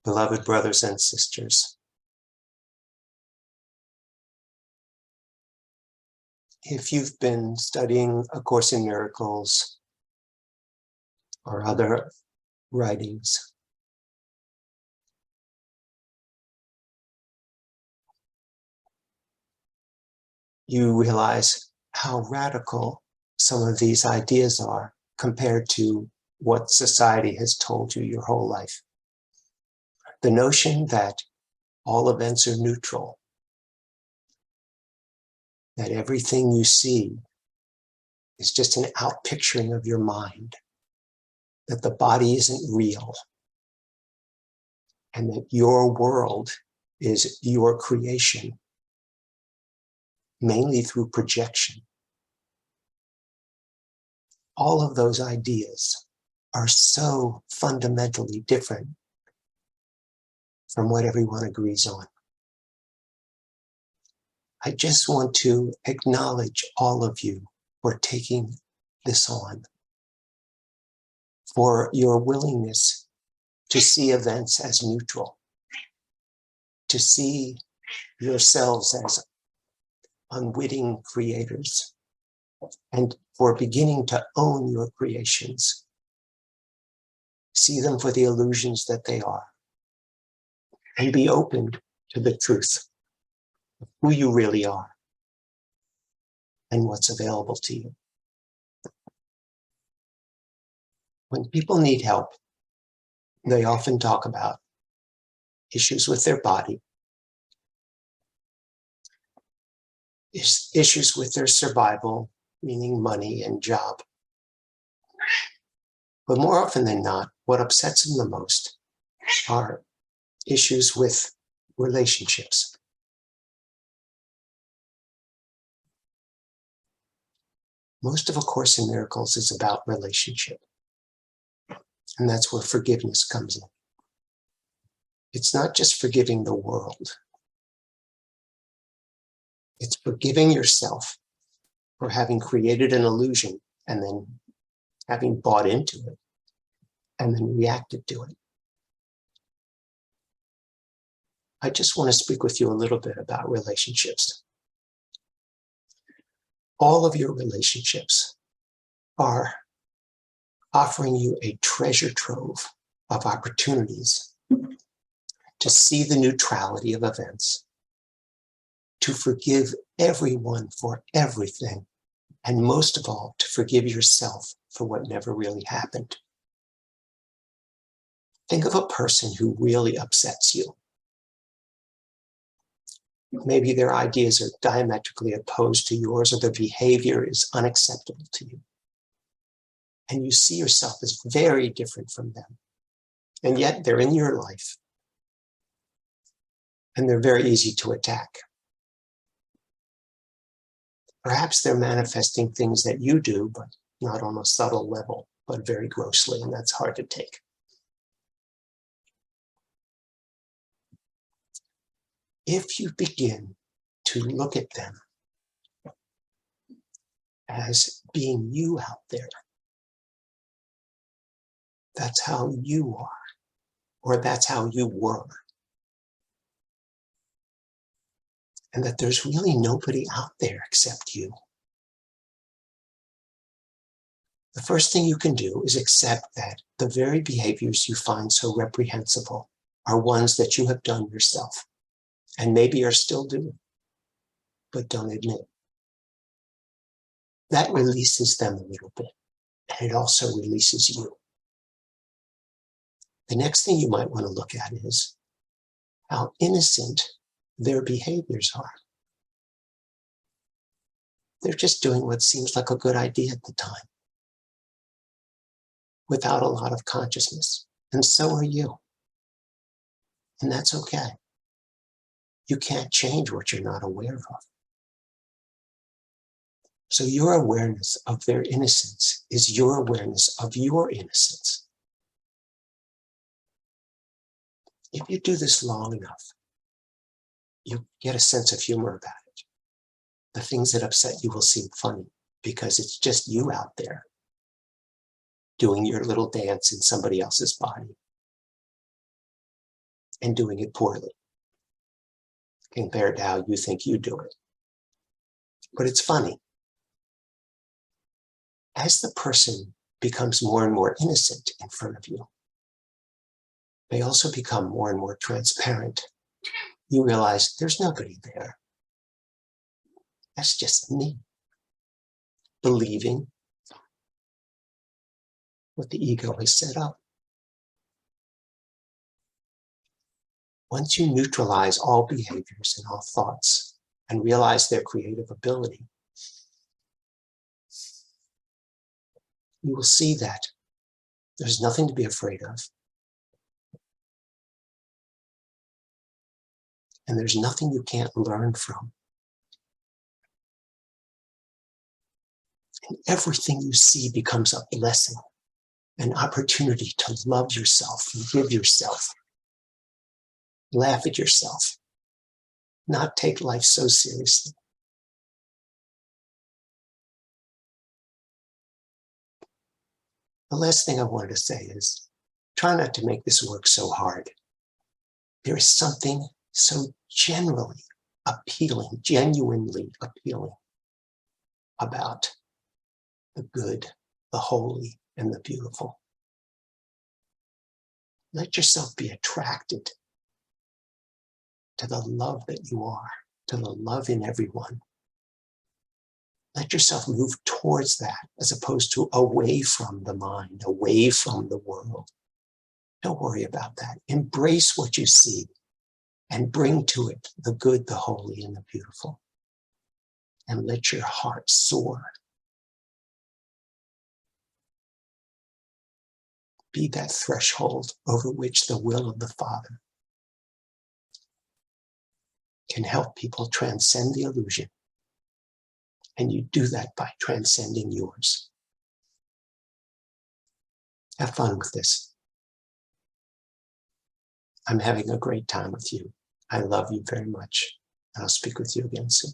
Beloved brothers and sisters, if you've been studying A Course in Miracles or other writings, you realize how radical some of these ideas are compared to what society has told you your whole life. The notion that all events are neutral, that everything you see is just an outpicturing of your mind, that the body isn't real, and that your world is your creation, mainly through projection. All of those ideas are so fundamentally different from what everyone agrees on. I just want to acknowledge all of you for taking this on, for your willingness to see events as neutral, to see yourselves as unwitting creators, and for beginning to own your creations. See them for the illusions that they are, and be open to the truth of who you really are and what's available to you. When people need help, they often talk about issues with their body, issues with their survival, meaning money and job. But more often than not, what upsets them the most are issues with relationships. Most of A Course in Miracles is about relationship. And that's where forgiveness comes in. It's not just forgiving the world. It's forgiving yourself for having created an illusion and then having bought into it and then reacted to it. I just want to speak with you a little bit about relationships. All of your relationships are offering you a treasure trove of opportunities to see the neutrality of events, to forgive everyone for everything, and most of all, to forgive yourself for what never really happened. Think of a person who really upsets you. Maybe their ideas are diametrically opposed to yours, or their behavior is unacceptable to you. And you see yourself as very different from them. And yet they're in your life. And they're very easy to attack. Perhaps they're manifesting things that you do, but not on a subtle level, but very grossly, and that's hard to take. If you begin to look at them as being you out there, that's how you are, or that's how you were. And that there's really nobody out there except you. The first thing you can do is accept that the very behaviors you find so reprehensible are ones that you have done yourself, and maybe are still doing, but don't admit. That releases them a little bit, and it also releases you. The next thing you might want to look at is how innocent their behaviors are. They're just doing what seems like a good idea at the time, without a lot of consciousness. And so are you. And that's okay. You can't change what you're not aware of. So your awareness of their innocence is your awareness of your innocence. If you do this long enough, you get a sense of humor about it. The things that upset you will seem funny because it's just you out there doing your little dance in somebody else's body. and doing it poorly compared to how you think you do it. But it's funny. As the person becomes more and more innocent in front of you, they also become more and more transparent. You realize there's nobody there. That's just me, believing what the ego has set up. Once you neutralize all behaviors and all thoughts and realize their creative ability, you will see that there's nothing to be afraid of. And there's nothing you can't learn from. And everything you see becomes a blessing, an opportunity to love yourself, forgive yourself, laugh at yourself, not take life so seriously. The last thing I wanted to say is, try not to make this work so hard. There is something so generally appealing, genuinely appealing about the good, the holy, and the beautiful. Let yourself be attracted to the love that you are, to the love in everyone. Let yourself move towards that as opposed to away from the mind, away from the world. Don't worry about that. Embrace what you see and bring to it the good, the holy, and the beautiful. And let your heart soar. Be that threshold over which the will of the Father can help people transcend the illusion. And you do that by transcending yours. Have fun with this. I'm having a great time with you. I love you very much. I'll speak with you again soon.